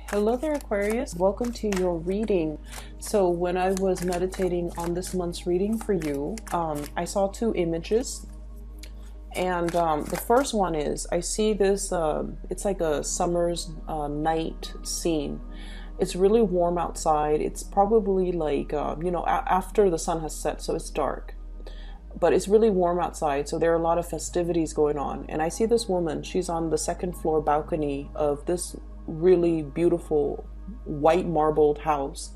Hello there, Aquarius. Welcome to your reading. So when I was meditating on this month's reading for you, I saw two images. And the first one is, I see this, it's like a summer's night scene. It's really warm outside. It's probably like, after the sun has set, so it's dark. But it's really warm outside, so there are a lot of festivities going on. And I see this woman, she's on the second floor balcony of this really beautiful white marbled house.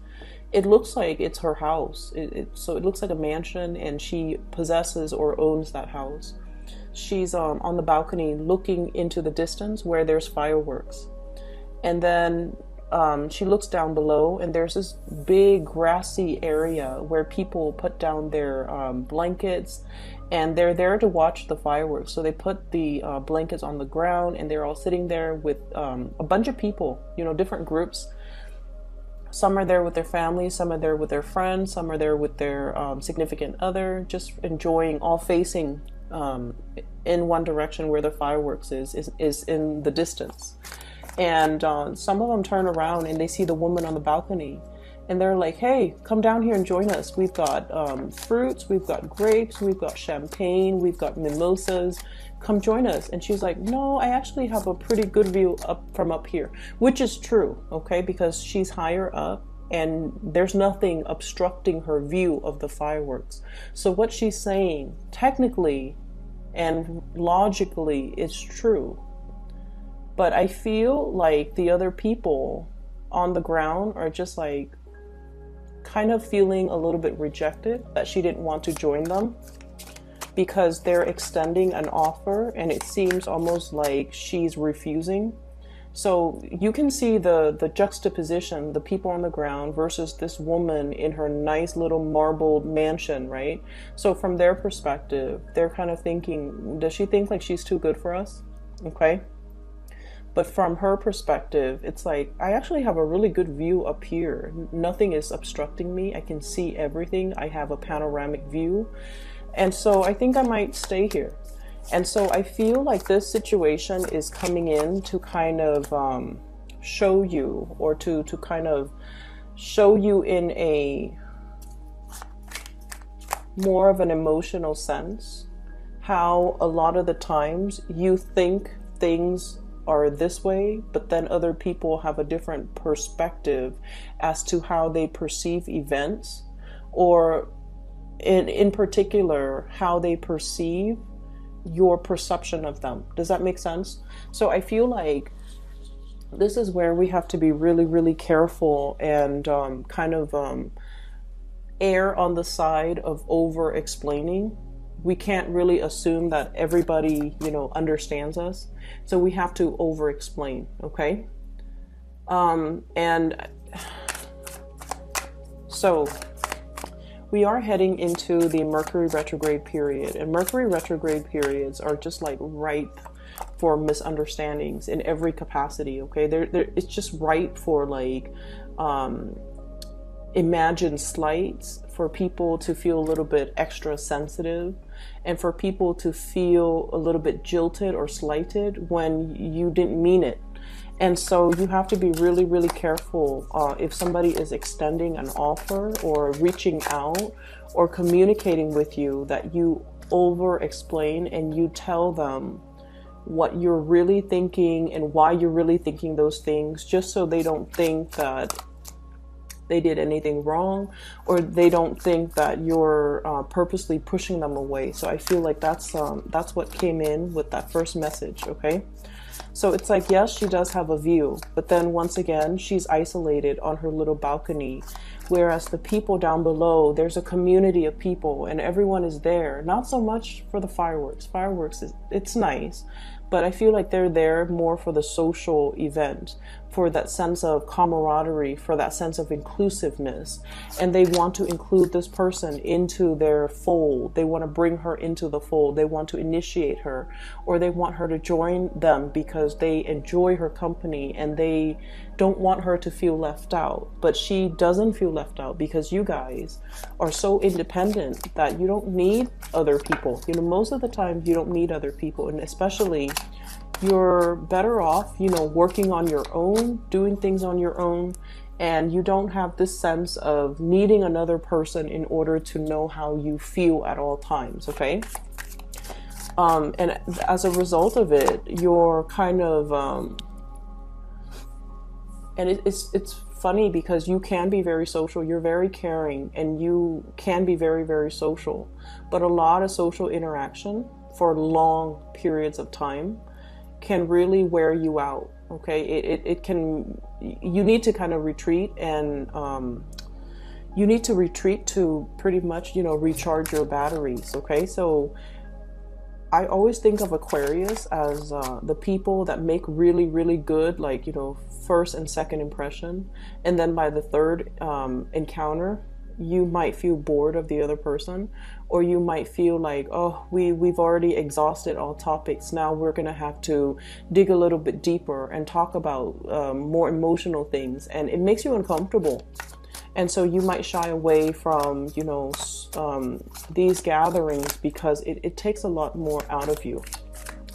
It looks like it's her house. So it looks like a mansion, and she possesses or owns that house. She's on the balcony looking into the distance where there's fireworks. And then she looks down below, and there's this big grassy area where people put down their blankets, and they're there to watch the fireworks. So they put the blankets on the ground, and they're all sitting there with a bunch of people, different groups. Some are there with their families, some are there with their friends, some are there with their significant other, just enjoying, all facing in one direction where the fireworks is in the distance. And some of them turn around and they see the woman on the balcony, and they're like, hey, come down here and join us. We've got fruits, we've got grapes, we've got champagne, we've got mimosas. Come join us. And she's like, no, I actually have a pretty good view from up here, which is true, okay, because she's higher up and there's nothing obstructing her view of the fireworks. So what she's saying, technically and logically, is true. But I feel like the other people on the ground are just like kind of feeling a little bit rejected, that she didn't want to join them because they're extending an offer, and it seems almost like she's refusing. So you can see the juxtaposition, the people on the ground versus this woman in her nice little marbled mansion, right? So from their perspective, they're kind of thinking, does she think like she's too good for us? Okay. But from her perspective, it's like, I actually have a really good view up here. Nothing is obstructing me. I can see everything. I have a panoramic view. And so I think I might stay here. And so I feel like this situation is coming in to kind of show you, or to kind of show you in a more of an emotional sense, how a lot of the times you think things are this way, but then other people have a different perspective as to how they perceive events, or in particular, how they perceive your perception of them. Does that make sense? So I feel like this is where we have to be really, really careful and kind of err on the side of over explaining. We can't really assume that everybody, understands us. So we have to over explain, okay? And so we are heading into the Mercury retrograde period, and Mercury retrograde periods are just like ripe for misunderstandings in every capacity, okay? It's just ripe for like imagined slights, for people to feel a little bit extra sensitive, and for people to feel a little bit jilted or slighted when you didn't mean it. And so you have to be really, really careful if somebody is extending an offer or reaching out or communicating with you, that you over explain and you tell them what you're really thinking and why you're really thinking those things, just so they don't think that they did anything wrong, or they don't think that you're purposely pushing them away. So I feel like that's what came in with that first message, okay? So it's like, yes, she does have a view, but then once again, she's isolated on her little balcony, whereas the people down below, there's a community of people and everyone is there. Not so much for the fireworks. Fireworks, it's nice, but I feel like they're there more for the social event, for that sense of camaraderie, for that sense of inclusiveness. And they want to include this person into their fold. They want to bring her into the fold. They want to initiate her, or they want her to join them because they enjoy her company and they don't want her to feel left out. But she doesn't feel left out because you guys are so independent that you don't need other people. Most of the time you don't need other people, and especially you're better off, you know, working on your own, doing things on your own, and you don't have this sense of needing another person in order to know how you feel at all times, okay? And as a result of it, you're kind of, and it's funny because you can be very social, you're very caring, and you can be very, very social, but a lot of social interaction for long periods of time can really wear you out, okay? It can, you need to kind of retreat, and you need to retreat to pretty much, you know, recharge your batteries, okay? So I always think of Aquarius as the people that make really, really good, like, you know, first and second impression. And then by the third encounter, you might feel bored of the other person, or you might feel like, oh, we've already exhausted all topics. Now we're going to have to dig a little bit deeper and talk about more emotional things. And it makes you uncomfortable. And so you might shy away from, you know, these gatherings because it takes a lot more out of you.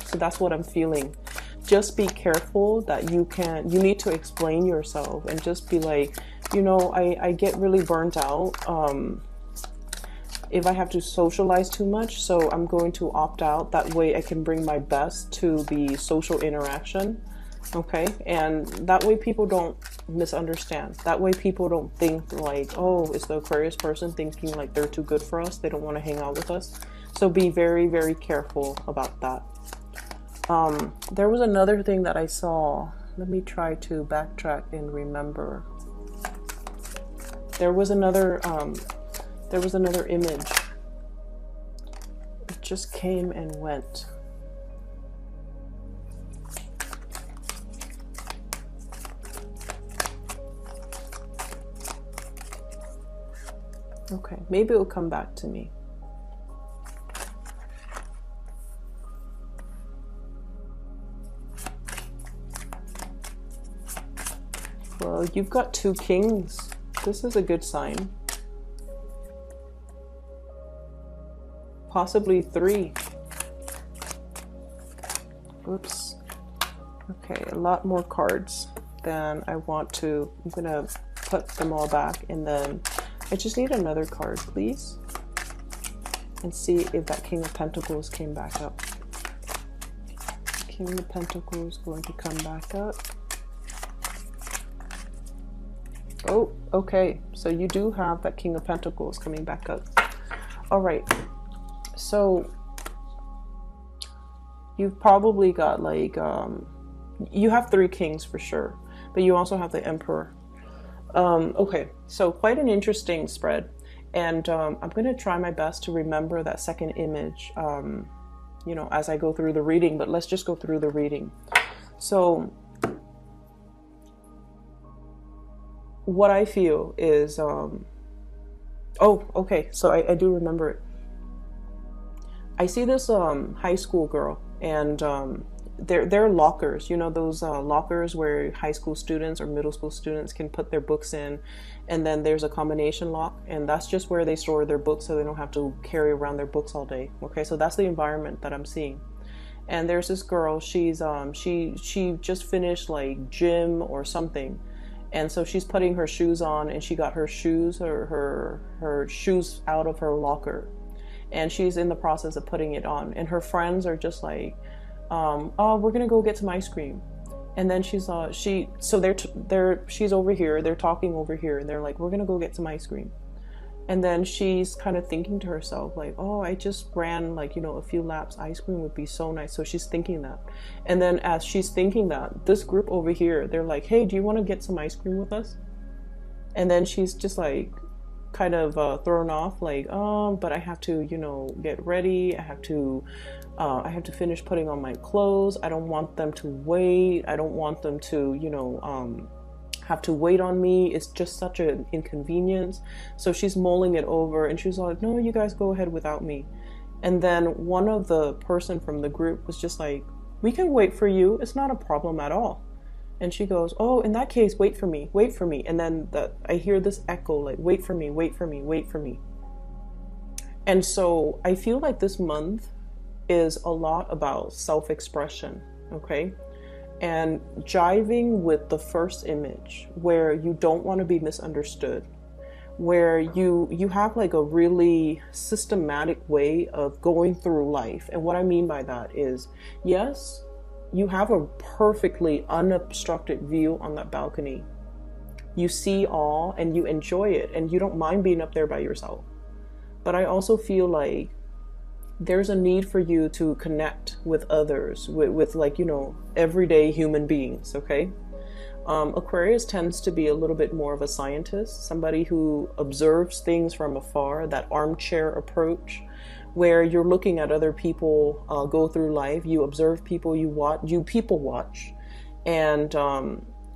So that's what I'm feeling. Just be careful that you need to explain yourself, and just be like, you know, I get really burnt out if I have to socialize too much, so I'm going to opt out. That way I can bring my best to the social interaction. Okay, and that way people don't misunderstand. That way people don't think like, oh, is the Aquarius person thinking like they're too good for us? They don't want to hang out with us. So be very, very careful about that. There was another thing that I saw. Let me try to backtrack and remember. There was another image. It just came and went. Okay, maybe it'll come back to me. Well, you've got 2 kings. This is a good sign. Possibly 3. Oops. Okay, a lot more cards than I want to. I'm gonna put them all back, and then I just need another card, please, and see if that King of Pentacles came back up. King of Pentacles going to come back up. Oh, okay. So you do have that King of Pentacles coming back up. All right. So you've probably got like, you have 3 kings for sure, but you also have the Emperor. Okay, so quite an interesting spread, and I'm going to try my best to remember that second image, you know, as I go through the reading, but let's just go through the reading. So what I feel is, oh, okay, so I do remember it. I see this high school girl, and they're lockers, you know, those lockers where high school students or middle school students can put their books in, and then there's a combination lock, and that's just where they store their books so they don't have to carry around their books all day. Okay, so that's the environment that I'm seeing. And there's this girl, she's she just finished like gym or something, and so she's putting her shoes on, and she got her shoes or her shoes out of her locker, and she's in the process of putting it on, and her friends are just like, oh, we're gonna go get some ice cream. And then she's over here, they're talking over here, and they're like, we're gonna go get some ice cream. And then she's kind of thinking to herself like, oh, I just ran like, you know, a few laps, ice cream would be so nice. So she's thinking that. And then as she's thinking that, this group over here, they're like, hey, do you want to get some ice cream with us? And then she's just like kind of thrown off like, but I have to, you know, get ready, I have to finish putting on my clothes. I don't want them to wait. I don't want them to, you know, have to wait on me. It's just such an inconvenience. So she's mulling it over, and she's like, no, you guys go ahead without me. And then one of the person from the group was just like, we can wait for you. It's not a problem at all. And she goes, oh, in that case, wait for me, wait for me. And then I hear this echo like, wait for me, wait for me, wait for me. And so I feel like this month is a lot about self-expression, okay? And jiving with the first image, where you don't want to be misunderstood, where you have like a really systematic way of going through life. And what I mean by that is, yes, you have a perfectly unobstructed view on that balcony. You see all and you enjoy it, and you don't mind being up there by yourself. But I also feel like there's a need for you to connect with others, with like, you know, everyday human beings, okay? Aquarius tends to be a little bit more of a scientist, somebody who observes things from afar, that armchair approach, where you're looking at other people go through life. You observe people, you people watch, and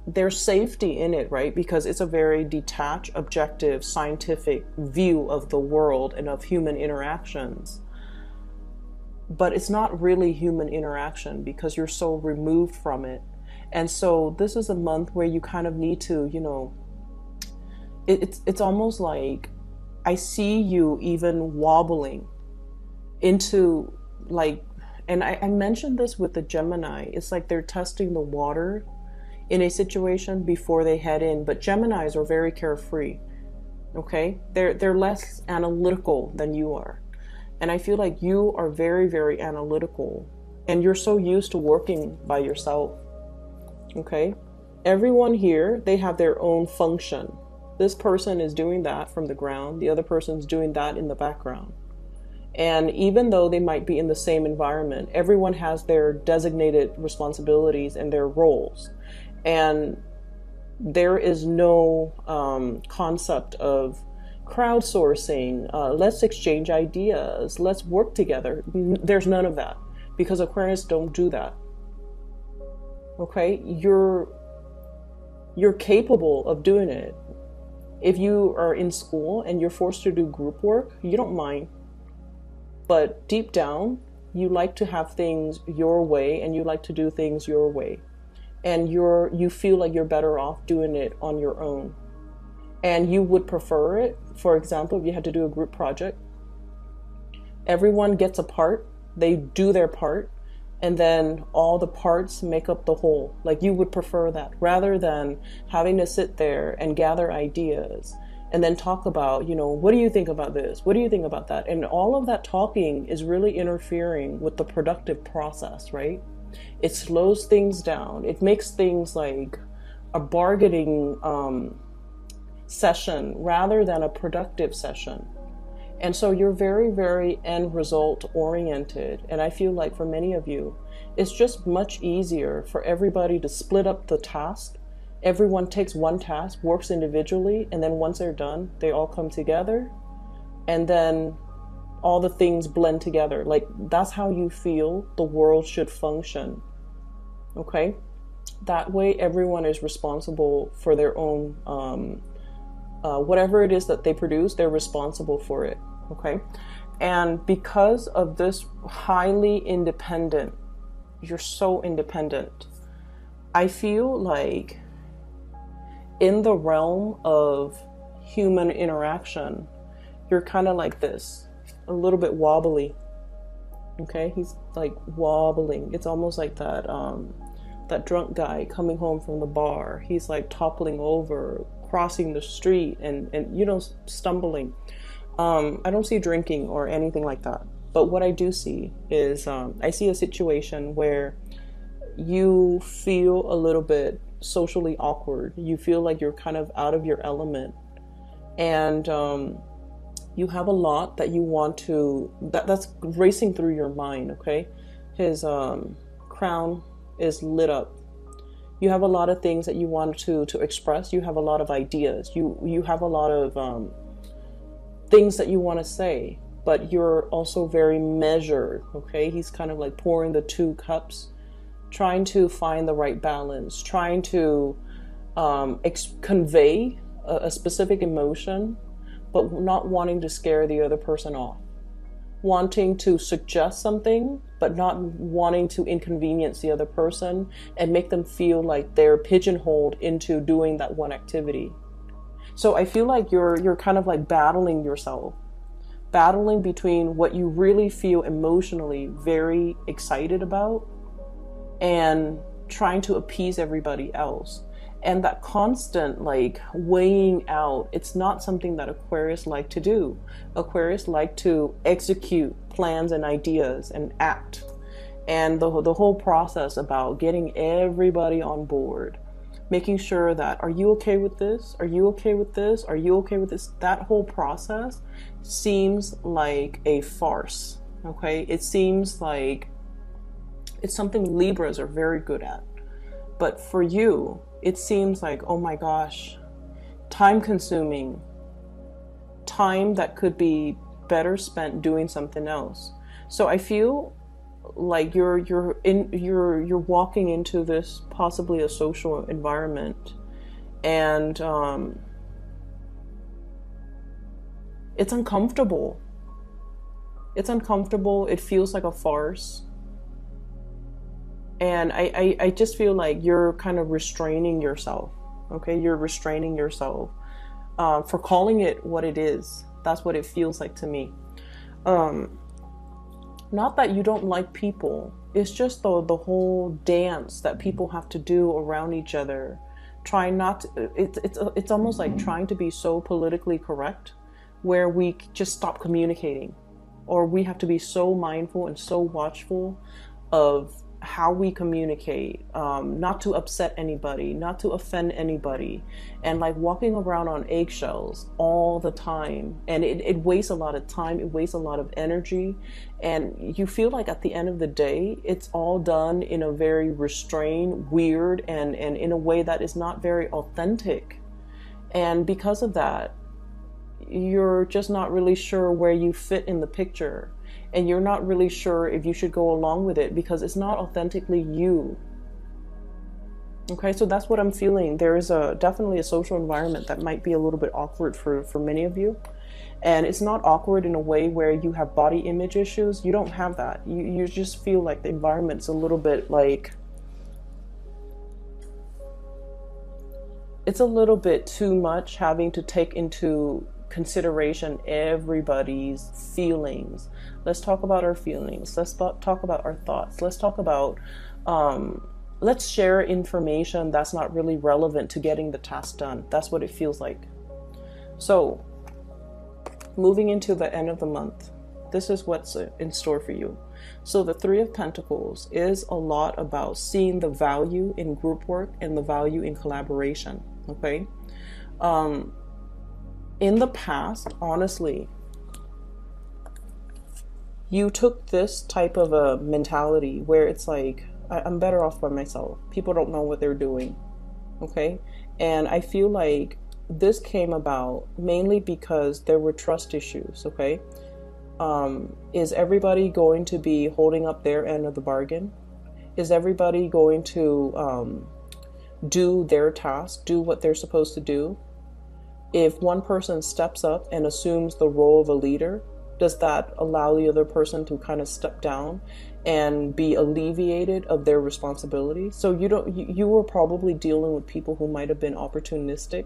there's safety in it, right? Because it's a very detached, objective, scientific view of the world and of human interactions. But it's not really human interaction because you're so removed from it. And so this is a month where you kind of need to, you know, it's almost like I see you even wobbling into like, and I mentioned this with the Gemini, it's like they're testing the water in a situation before they head in. But Geminis are very carefree, okay? They're less analytical than you are. And I feel like you are very, very analytical, and you're so used to working by yourself. Okay, everyone here, they have their own function. This person is doing that from the ground, the other person's doing that in the background. And even though they might be in the same environment, everyone has their designated responsibilities and their roles. And there is no concept of crowdsourcing, let's exchange ideas, let's work together. There's none of that, because Aquarius don't do that. Okay, you're capable of doing it. If you are in school and you're forced to do group work, you don't mind. But deep down, you like to have things your way, and you like to do things your way. And you feel like you're better off doing it on your own. And you would prefer it, for example, if you had to do a group project, everyone gets a part, they do their part, and then all the parts make up the whole. Like, you would prefer that rather than having to sit there and gather ideas and then talk about, you know, what do you think about this? What do you think about that? And all of that talking is really interfering with the productive process, right? It slows things down. It makes things like a bargaining session rather than a productive session. And so you're very, very end result oriented. And I feel like for many of you, it's just much easier for everybody to split up the task. Everyone takes one task, works individually, and then once they're done, they all come together, and then all the things blend together. Like, that's how you feel the world should function. Okay? That way everyone is responsible for their own whatever it is that they produce, they're responsible for it, okay? And because of this highly independent, you're so independent, I feel like in the realm of human interaction, you're kind of like this, a little bit wobbly, okay? He's like wobbling. It's almost like that drunk guy coming home from the bar. He's like toppling over, crossing the street and you know, stumbling. I don't see drinking or anything like that. But what I do see is I see a situation where you feel a little bit socially awkward. You feel like you're kind of out of your element. And you have a lot that you want to, that's racing through your mind, okay? His crown is lit up. You have a lot of things that you want to express. You have a lot of ideas. You have a lot of things that you want to say, but you're also very measured, okay? He's kind of like pouring the two cups, trying to find the right balance, trying to convey a specific emotion, but not wanting to scare the other person off. Wanting to suggest something, but not wanting to inconvenience the other person and make them feel like they're pigeonholed into doing that one activity. So I feel like you're kind of like battling yourself, battling between what you really feel emotionally very excited about and trying to appease everybody else. And that constant like weighing out, it's not something that Aquarius like to do. Aquarius like to execute plans and ideas and act. And the whole process about getting everybody on board, making sure that, are you okay with this? Are you okay with this? Are you okay with this? That whole process seems like a farce, okay? It seems like it's something Libras are very good at. But for you, it seems like, oh my gosh, time consuming, time that could be better spent doing something else. So I feel like you're walking into this possibly a social environment, and it's uncomfortable. It's uncomfortable. It feels like a farce. And I just feel like you're kind of restraining yourself. Okay, you're restraining yourself for calling it what it is. That's what it feels like to me. Not that you don't like people. It's just the whole dance that people have to do around each other. Trying not to, it's almost like trying to be so politically correct, where we just stop communicating, or we have to be so mindful and so watchful of how we communicate, not to upset anybody, not to offend anybody, and like walking around on eggshells all the time. And it wastes a lot of time, it wastes a lot of energy, and you feel like at the end of the day, it's all done in a very restrained, weird, and in a way that is not very authentic. And because of that, you're just not really sure where you fit in the picture. And you're not really sure if you should go along with it because it's not authentically you. Okay, so that's what I'm feeling. There is definitely a social environment that might be a little bit awkward for many of you. And it's not awkward in a way where you have body image issues. You don't have that. You just feel like the environment's a little bit like, it's a little bit too much having to take into consideration everybody's feelings. Let's talk about our feelings. Let's talk about our thoughts. Let's talk about, let's share information that's not really relevant to getting the task done. That's what it feels like. So, moving into the end of the month, this is what's in store for you. So the Three of Pentacles is a lot about seeing the value in group work and the value in collaboration, okay? In the past, honestly, you took this type of a mentality where it's like, I'm better off by myself. People don't know what they're doing, okay? And I feel like this came about mainly because there were trust issues, okay? Is everybody going to be holding up their end of the bargain? Is everybody going to do their task, do what they're supposed to do? If one person steps up and assumes the role of a leader, does that allow the other person to kind of step down and be alleviated of their responsibility? So you were probably dealing with people who might have been opportunistic,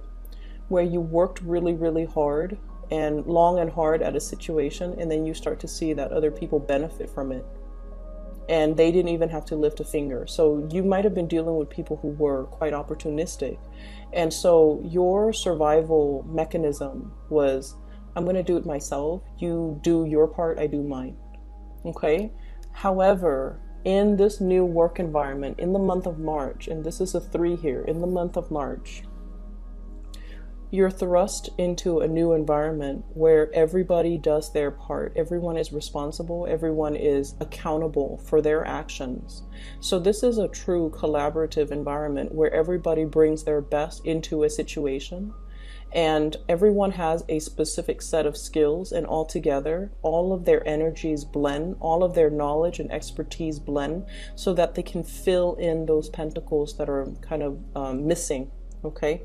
where you worked really, really hard and long and hard at a situation, and then you start to see that other people benefit from it. And they didn't even have to lift a finger. So you might have been dealing with people who were quite opportunistic. And so your survival mechanism was, I'm going to do it myself. You do your part, I do mine. Okay? However, in this new work environment, in the month of March, and this is a 3 here, in the month of March, you're thrust into a new environment where everybody does their part. Everyone is responsible. Everyone is accountable for their actions. So this is a true collaborative environment where everybody brings their best into a situation, and everyone has a specific set of skills, and all together, all of their energies blend, all of their knowledge and expertise blend, so that they can fill in those pentacles that are kind of missing, okay?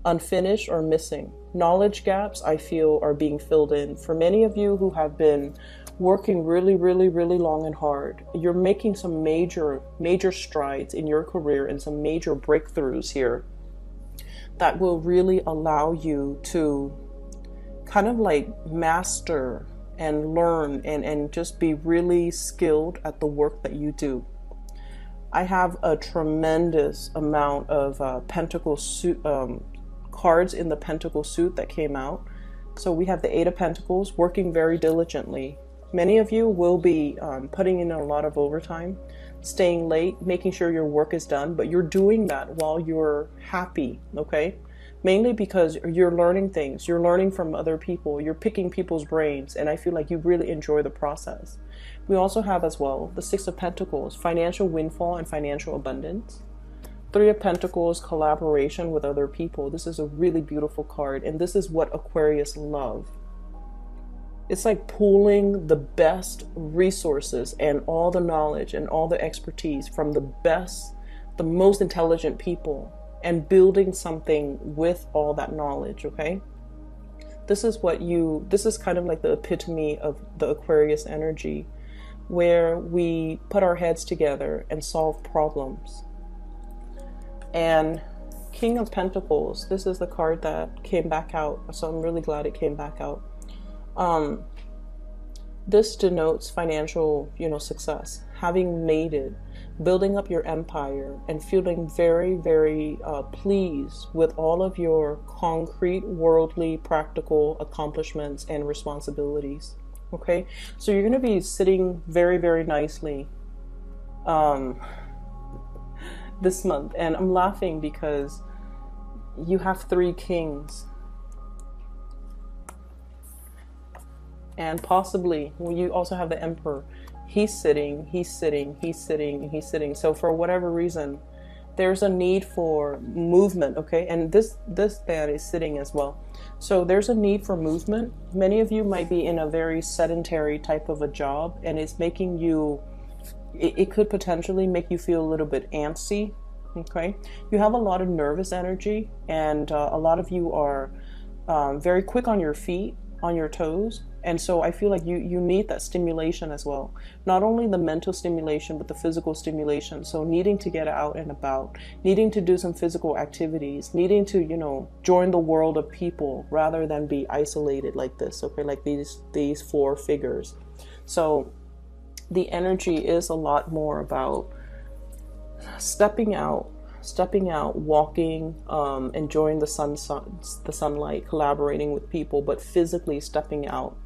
Unfinished or missing. Knowledge gaps, I feel, are being filled in. For many of you who have been working really, really, really long and hard, you're making some major strides in your career and some major breakthroughs here that will really allow you to kind of like master and learn and just be really skilled at the work that you do. I have a tremendous amount of pentacle suit cards in the pentacle suit that came out. So we have the Eight of Pentacles, working very diligently. Many of you will be putting in a lot of overtime, staying late, making sure your work is done, but you're doing that while you're happy, okay? Mainly because you're learning things, you're learning from other people, you're picking people's brains, and I feel like you really enjoy the process. We also have as well the Six of Pentacles, financial windfall and financial abundance. Three of Pentacles, collaboration with other people. This is a really beautiful card, and this is what Aquarius love. It's like pooling the best resources and all the knowledge and all the expertise from the best, the most intelligent people, and building something with all that knowledge, okay? This is kind of like the epitome of the Aquarius energy, where we put our heads together and solve problems. And King of Pentacles, this is the card that came back out, so I'm really glad it came back out. This denotes financial, success, having made it, building up your empire, and feeling very, very pleased with all of your concrete, worldly, practical accomplishments and responsibilities. Okay, so you're going to be sitting very, very nicely this month, and I'm laughing because you have three kings. And possibly, well, you also have the Emperor. He's sitting, he's sitting, he's sitting, and he's sitting. So for whatever reason, there's a need for movement, okay? And this man is sitting as well. So there's a need for movement. Many of you might be in a very sedentary type of a job, and it's making you, it could potentially make you feel a little bit antsy, okay? You have a lot of nervous energy, and a lot of you are very quick on your feet, on your toes. And so I feel like you need that stimulation as well. Not only the mental stimulation, but the physical stimulation. So needing to get out and about, needing to do some physical activities, needing to, join the world of people rather than be isolated like this, okay, like these four figures. So the energy is a lot more about stepping out, walking, enjoying the sunlight, collaborating with people, but physically stepping out.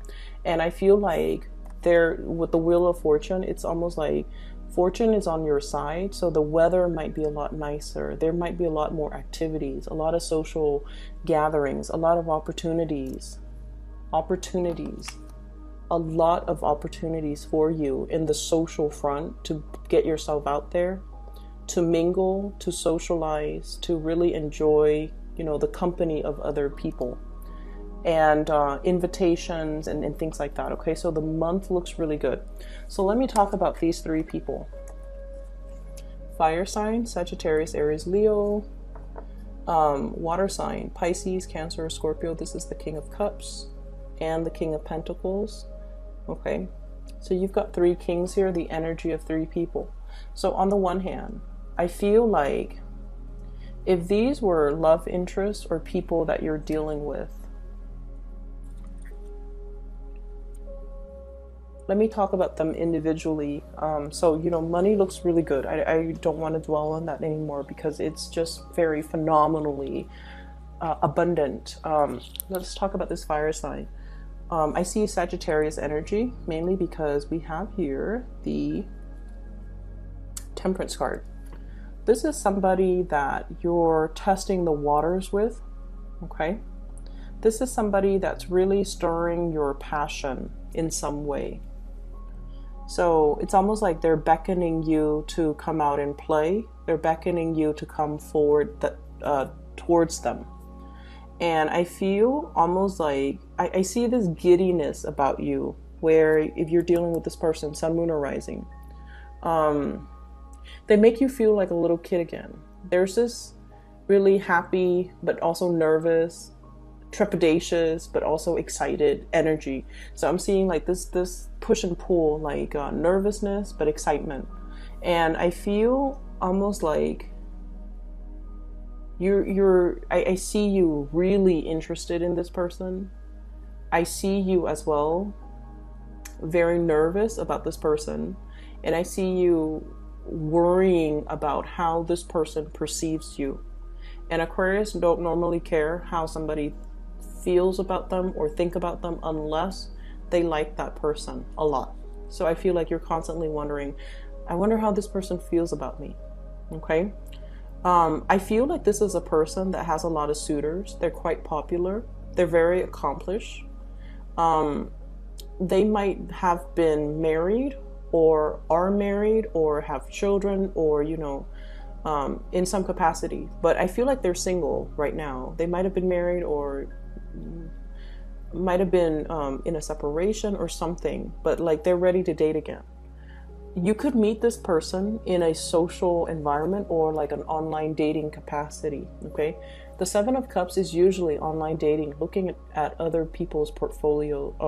And I feel like with the Wheel of Fortune, it's almost like fortune is on your side. So the weather might be a lot nicer. There might be a lot more activities, a lot of social gatherings, a lot of opportunities, a lot of opportunities for you in the social front to get yourself out there, to mingle, to socialize, to really enjoy, the company of other people, and invitations and things like that. Okay, so the month looks really good. So let me talk about these three people. Fire sign, Sagittarius, Aries, Leo. Water sign, Pisces, Cancer, Scorpio. This is the King of Cups and the King of Pentacles. Okay, so you've got three kings here, the energy of three people. So on the one hand, I feel like if these were love interests or people that you're dealing with, let me talk about them individually. So, money looks really good. I don't want to dwell on that anymore because it's just very phenomenally abundant. Let's talk about this fire sign. I see Sagittarius energy, mainly because we have here the Temperance card. This is somebody that you're testing the waters with, okay? This is somebody that's really stirring your passion in some way. So it's almost like they're beckoning you to come out and play. They're beckoning you to come forward towards them. And I feel almost like, I see this giddiness about you, where if you're dealing with this person, sun, moon, or rising, they make you feel like a little kid again. There's this really happy, but also nervous, trepidatious, but also excited energy. So I'm seeing like this push and pull, like nervousness, but excitement. And I feel almost like I see you really interested in this person. I see you as well very nervous about this person. And I see you worrying about how this person perceives you. And Aquarius don't normally care how somebody feels about them or think about them unless they like that person a lot. So I feel like you're constantly wondering, I wonder how this person feels about me. Okay. I feel like this is a person that has a lot of suitors. They're quite popular. They're very accomplished. They might have been married or are married or have children or, you know, in some capacity. But I feel like they're single right now. They might have been married or might have been in a separation or something, but like they're ready to date again. You could meet this person in a social environment or like an online dating capacity, okay? The Seven of Cups is usually online dating, looking at other people's profiles.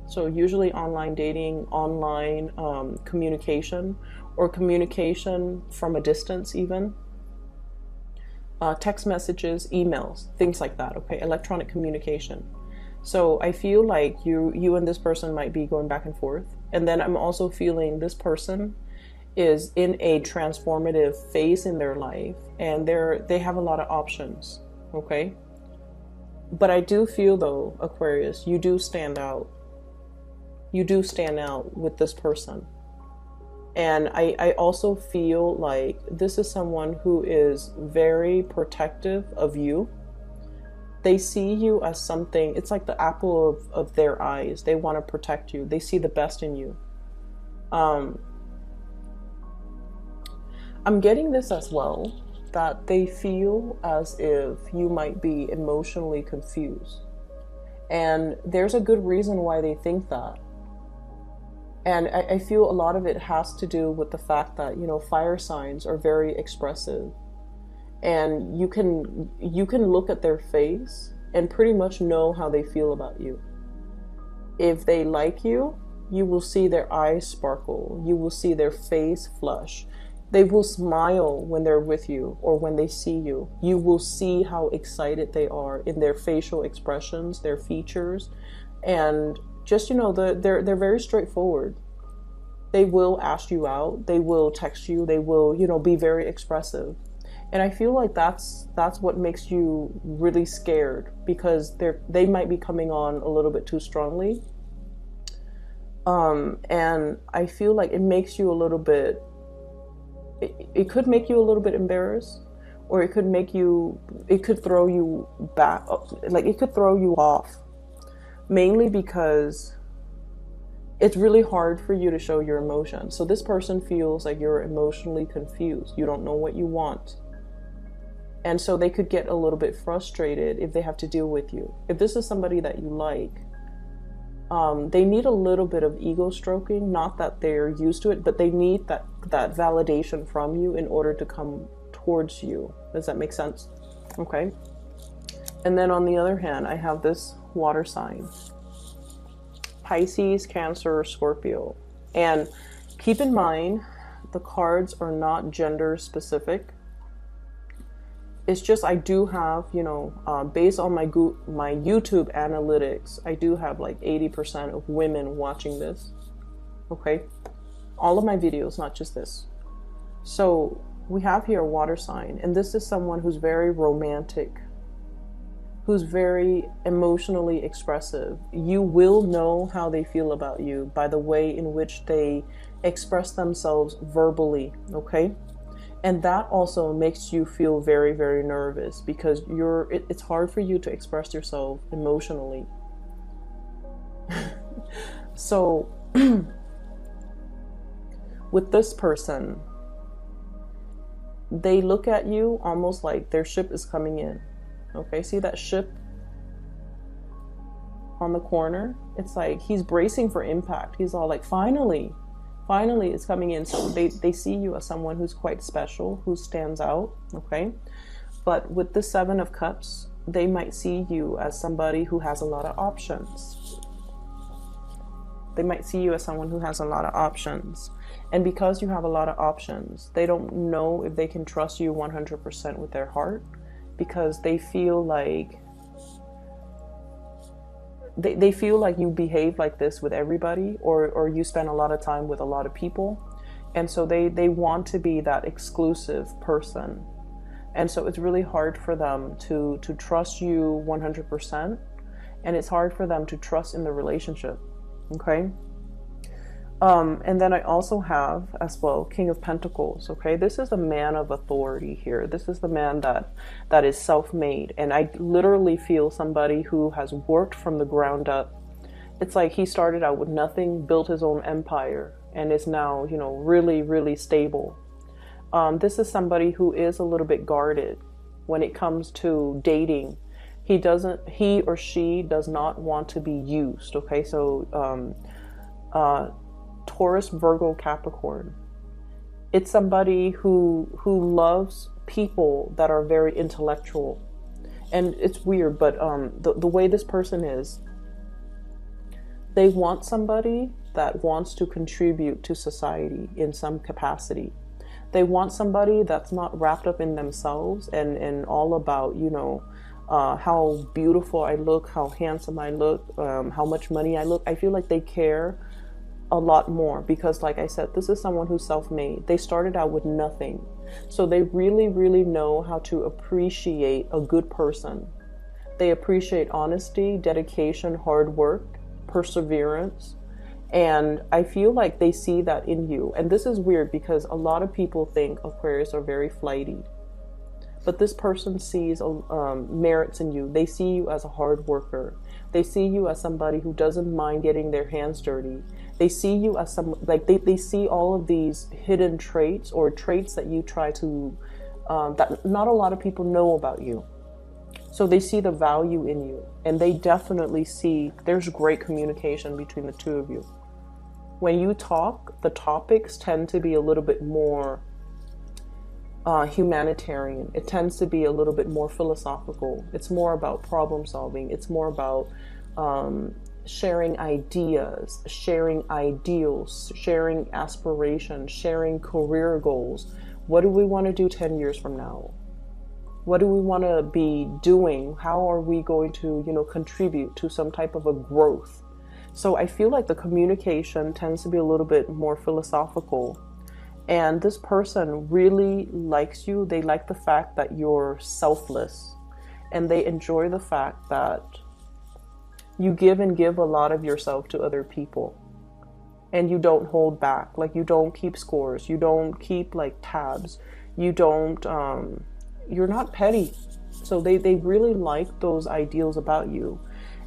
So usually online dating, online communication, or communication from a distance even. Text messages, emails, things like that, okay? Electronic communication. So I feel like you and this person might be going back and forth. And then I'm also feeling this person is in a transformative phase in their life, and they have a lot of options, okay? But I do feel though, Aquarius, you do stand out. You do stand out with this person. And I also feel like this is someone who is very protective of you. They see you as something, it's like the apple of their eyes. They want to protect you. They see the best in you. I'm getting this as well, that they feel as if you might be emotionally confused. And there's a good reason why they think that. And I feel a lot of it has to do with the fact that, you know, fire signs are very expressive. And you can look at their face and pretty much know how they feel about you. If they like you, you will see their eyes sparkle. You will see their face flush. They will smile when they're with you or when they see you. You will see how excited they are in their facial expressions, their features. And just, you know, they're very straightforward. They will ask you out. They will text you. They will, you know, be very expressive. And I feel like that's what makes you really scared, because they might be coming on a little bit too strongly. And I feel like it makes you a little bit, it could make you a little bit embarrassed, or it could throw you back, like it could throw you off, mainly because it's really hard for you to show your emotions. So this person feels like you're emotionally confused. You don't know what you want. And so they could get a little bit frustrated if they have to deal with you. If this is somebody that you like, they need a little bit of ego stroking. Not that they're used to it, but they need that validation from you in order to come towards you. Does that make sense? Okay. And then on the other hand, I have this water sign. Pisces, Cancer, Scorpio. And keep in mind, the cards are not gender specific. It's just, I do have, you know, based on my YouTube analytics, I do have like 80% of women watching this. Okay. All of my videos, not just this. So we have here a water sign, and this is someone who's very romantic, who's very emotionally expressive. You will know how they feel about you by the way in which they express themselves verbally, okay? And that also makes you feel very, very nervous, because it's hard for you to express yourself emotionally. So with this person, they look at you almost like their ship is coming in. Okay, see that ship on the corner? It's like he's bracing for impact. He's all like, finally it's coming in. So they see you as someone who's quite special, who stands out, okay? But with the Seven of Cups, they might see you as somebody who has a lot of options. They might see you as someone who has a lot of options. And because you have a lot of options, they don't know if they can trust you 100% with their heart, because they feel like they feel like you behave like this with everybody, or you spend a lot of time with a lot of people. And so they want to be that exclusive person. And so it's really hard for them to trust you 100%. And it's hard for them to trust in the relationship. Okay. And then I also have as well King of Pentacles. Okay, this is a man of authority here. This is the man that is self-made, and I literally feel somebody who has worked from the ground up. It's like he started out with nothing, built his own empire, and is now, you know, really, really stable. This is somebody who is a little bit guarded when it comes to dating. He or she does not want to be used. Okay, so Taurus, Virgo, Capricorn. It's somebody who loves people that are very intellectual. And it's weird, but the way this person is, they want somebody that wants to contribute to society in some capacity. They want somebody that's not wrapped up in themselves and all about, you know, how beautiful I look, how handsome I look, how much money I look. I feel like they care a lot more because, like I said, this is someone who's self-made. They started out with nothing. So they really, really know how to appreciate a good person. They appreciate honesty, dedication, hard work, perseverance. And I feel like they see that in you. And this is weird because a lot of people think Aquarius are very flighty. But this person sees merits in you. They see you as a hard worker. They see you as somebody who doesn't mind getting their hands dirty. They see you as some, like they see all of these hidden traits or traits that you try to, that not a lot of people know about you. So they see the value in you, and they definitely see there's great communication between the two of you. When you talk, the topics tend to be a little bit more humanitarian. It tends to be a little bit more philosophical. It's more about problem solving. It's more about sharing ideas, sharing ideals, sharing aspirations, sharing career goals. What do we want to do 10 years from now? What do we want to be doing? How are we going to, you know, contribute to some type of a growth? So I feel like the communication tends to be a little bit more philosophical. And this person really likes you. They like the fact that you're selfless. And they enjoy the fact that you give a lot of yourself to other people. And you don't hold back. Like, you don't keep scores. You don't keep, like, tabs. You don't, you're not petty. So they really like those ideals about you.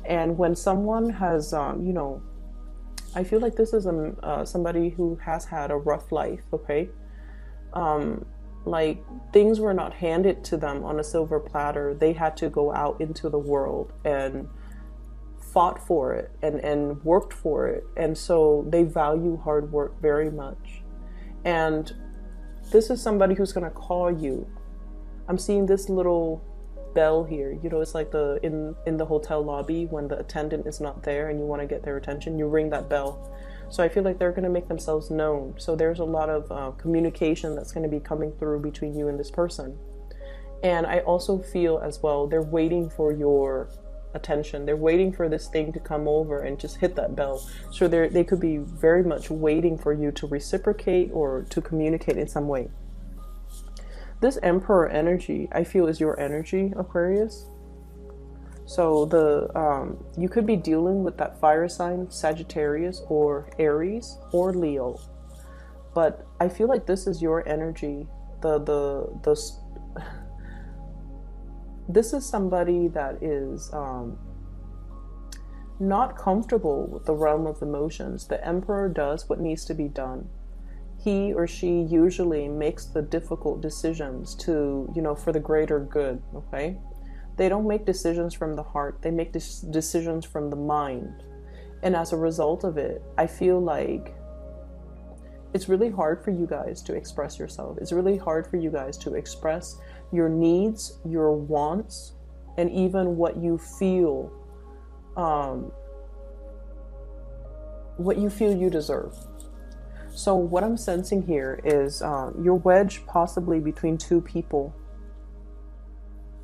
And when someone has, you know, I feel like this is somebody who has had a rough life, okay? Like, things were not handed to them on a silver platter. They had to go out into the world and fought for it and worked for it. And so they value hard work very much. And this is somebody who's going to call you. I'm seeing this little bell here. You know, it's like in the hotel lobby when the attendant is not there and you want to get their attention, you ring that bell. So I feel like they're going to make themselves known. So there's a lot of communication that's going to be coming through between you and this person. And I also feel as well, they're waiting for your attention. They're waiting for this thing to come over and just hit that bell. So they could be very much waiting for you to reciprocate or to communicate in some way. This Emperor energy, I feel, is your energy, Aquarius. So you could be dealing with that fire sign, Sagittarius or Aries or Leo. But I feel like this is your energy. This is somebody that is not comfortable with the realm of emotions. The Emperor does what needs to be done. He or she usually makes the difficult decisions to, you know, for the greater good, okay? They don't make decisions from the heart. They make decisions from the mind. And as a result of it, I feel like it's really hard for you guys to express yourself. It's really hard for you guys to express your needs, your wants, and even what you feel you deserve. So what I'm sensing here is you're wedged possibly between two people.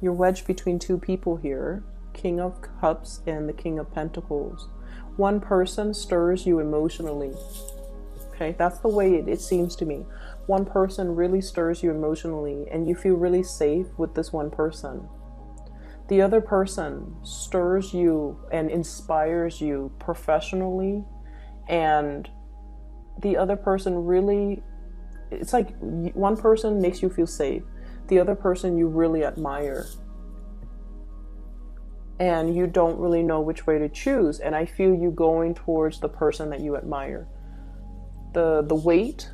You're wedged between two people here. King of Cups and the King of Pentacles. One person stirs you emotionally. Okay, that's the way it seems to me. One person really stirs you emotionally and you feel really safe with this one person. The other person stirs you and inspires you professionally, and the other person really, it's like one person makes you feel safe. The other person you really admire. And you don't really know which way to choose. And I feel you going towards the person that you admire. The weight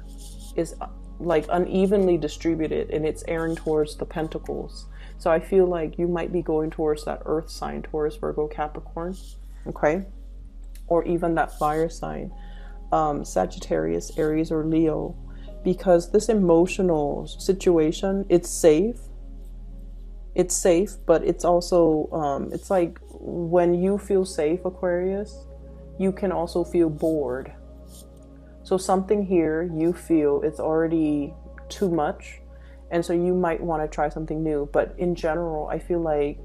is like unevenly distributed and it's airing towards the pentacles. So I feel like you might be going towards that earth sign, Taurus, Virgo, Capricorn, okay? Or even that fire sign, Sagittarius, Aries, or Leo, because this emotional situation, it's safe. It's safe, but it's also, it's like when you feel safe, Aquarius, you can also feel bored. So something here, you feel it's already too much. And so you might want to try something new. But in general, I feel like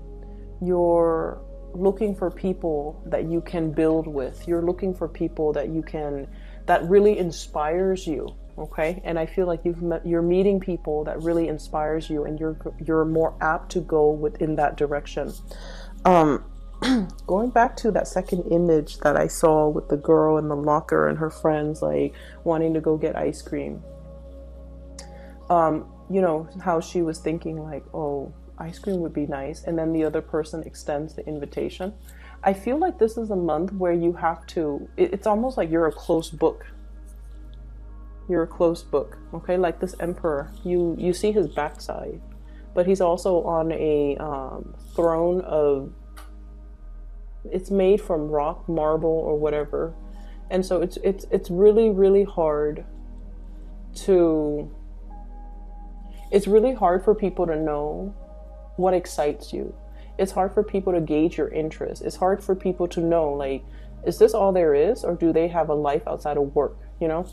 you're looking for people that you can build with. You're looking for people that you can, that really inspires you. Okay. And I feel like you're meeting people that really inspires you, and you're more apt to go within that direction. Going back to that second image that I saw with the girl in the locker and her friends like wanting to go get ice cream. You know, how she was thinking like, oh, ice cream would be nice. And then the other person extends the invitation. I feel like this is a month where you have to, it's almost like you're a closed book. You're a closed book, okay? Like this emperor, you see his backside, but he's also on a throne of, it's made from rock, marble, or whatever. And so it's really, really hard to, it's really hard for people to know what excites you. It's hard for people to gauge your interest. It's hard for people to know, like, is this all there is, or do they have a life outside of work, you know?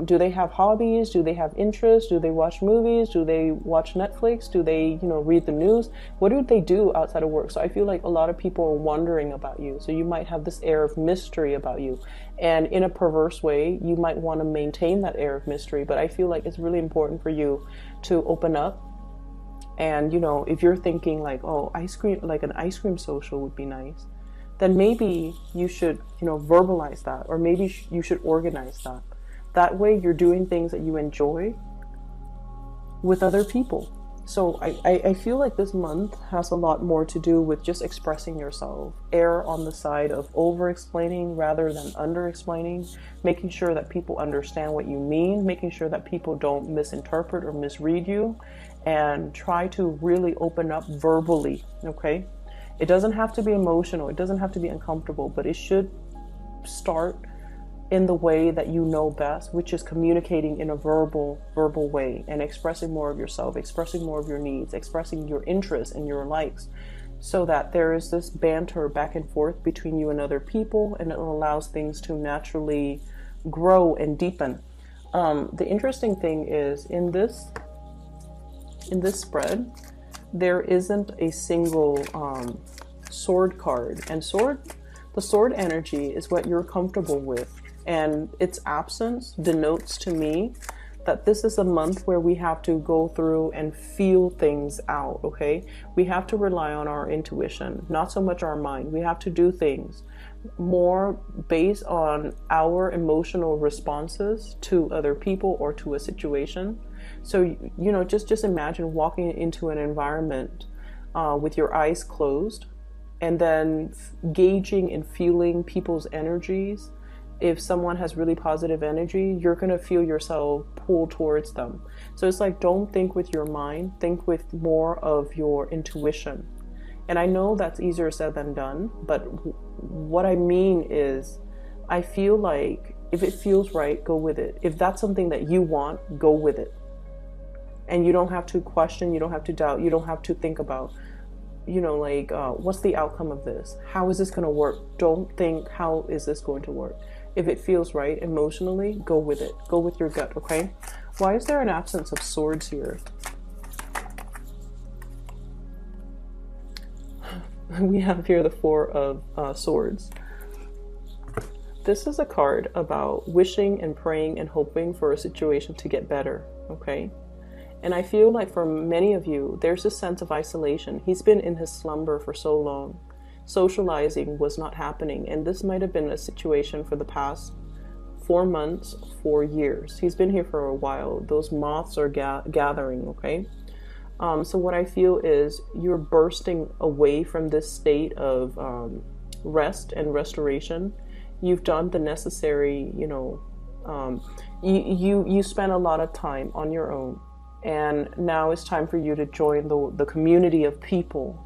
Do they have hobbies? Do they have interests? Do they watch movies? Do they watch Netflix? Do they, you know, read the news? What do they do outside of work? So I feel like a lot of people are wondering about you. So you might have this air of mystery about you. And in a perverse way, you might want to maintain that air of mystery. But I feel like it's really important for you to open up. And, you know, if you're thinking like, oh, ice cream, like an ice cream social would be nice, then maybe you should, you know, verbalize that, or maybe you should organize that. That way you're doing things that you enjoy with other people. So I feel like this month has a lot more to do with just expressing yourself. Err on the side of over-explaining rather than under-explaining. Making sure that people understand what you mean. Making sure that people don't misinterpret or misread you. And try to really open up verbally, okay? It doesn't have to be emotional. It doesn't have to be uncomfortable. But it should start in the way that you know best, which is communicating in a verbal way and expressing more of yourself, expressing more of your needs, expressing your interests and your likes, so that there is this banter back and forth between you and other people, and it allows things to naturally grow and deepen. The interesting thing is in this spread, there isn't a single sword card, and the sword energy is what you're comfortable with. And its absence denotes to me that this is a month where we have to go through and feel things out, okay? We have to rely on our intuition, not so much our mind. We have to do things more based on our emotional responses to other people or to a situation. So, you know, just imagine walking into an environment with your eyes closed and then gauging and feeling people's energies. If someone has really positive energy, you're going to feel yourself pull towards them. So it's like, don't think with your mind, think with more of your intuition. And I know that's easier said than done, but what I mean is, I feel like if it feels right, go with it. If that's something that you want, go with it. And you don't have to question, you don't have to doubt, you don't have to think about, you know, like, what's the outcome of this? How is this going to work? Don't think, how is this going to work? If it feels right emotionally, go with it. Go with your gut, okay? Why is there an absence of swords here? we have here the Four of Swords. This is a card about wishing and praying and hoping for a situation to get better, okay? And I feel like for many of you, there's a sense of isolation. He's been in his slumber for so long. Socializing was not happening, and this might have been a situation for the past 4 months, 4 years. He's been here for a while. Those moths are gathering, okay? So what I feel is you're bursting away from this state of rest and restoration. You've done the necessary, you know, you spent a lot of time on your own, and now it's time for you to join the community of people.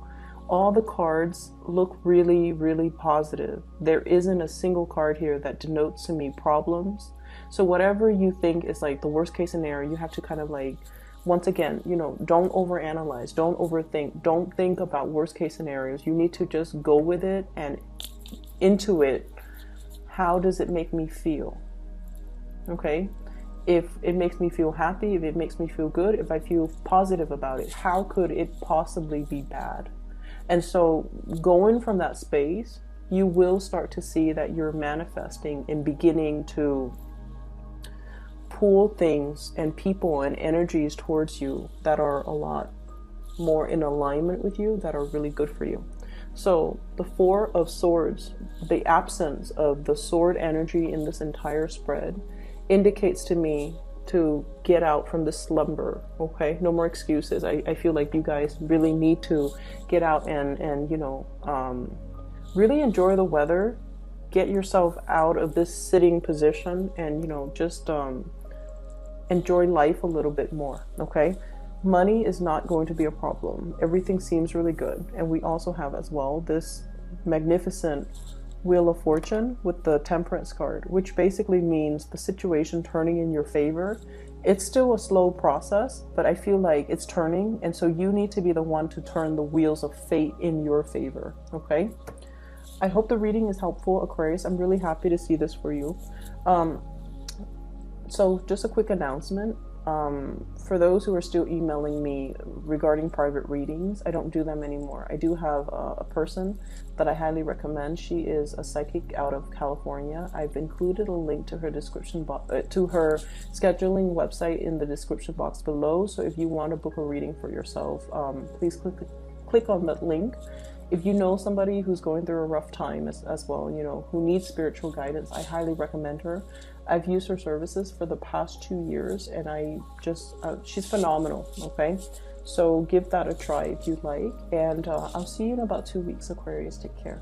All the cards look really, really positive. There isn't a single card here that denotes to me problems. So whatever you think is like the worst case scenario, you have to kind of like, once again, you know, don't overanalyze, don't overthink, don't think about worst case scenarios. You need to just go with it and intuit. How does it make me feel? Okay? If it makes me feel happy, if it makes me feel good, if I feel positive about it, how could it possibly be bad? And so going from that space, you will start to see that you're manifesting and beginning to pull things and people and energies towards you that are a lot more in alignment with you, that are really good for you. So the Four of Swords, the absence of the sword energy in this entire spread indicates to me to get out from the slumber, okay? No more excuses. I feel like you guys really need to get out and you know, really enjoy the weather. Get yourself out of this sitting position and, you know, just enjoy life a little bit more, okay? Money is not going to be a problem. Everything seems really good. And we also have as well this magnificent Wheel of Fortune with the Temperance card, which basically means the situation turning in your favor. It's still a slow process, but I feel like it's turning. And so you need to be the one to turn the wheels of fate in your favor, okay? I hope the reading is helpful, Aquarius. I'm really happy to see this for you. So just a quick announcement. For those who are still emailing me regarding private readings, I don't do them anymore. I do have a person that I highly recommend. She is a psychic out of California. I've included a link to her description box, to her scheduling website in the description box below. So if you want to book a reading for yourself, please click on that link. If you know somebody who's going through a rough time as well, you know, who needs spiritual guidance, I highly recommend her. I've used her services for the past 2 years, and I just, she's phenomenal, okay? So give that a try if you'd like, and I'll see you in about 2 weeks, Aquarius. Take care.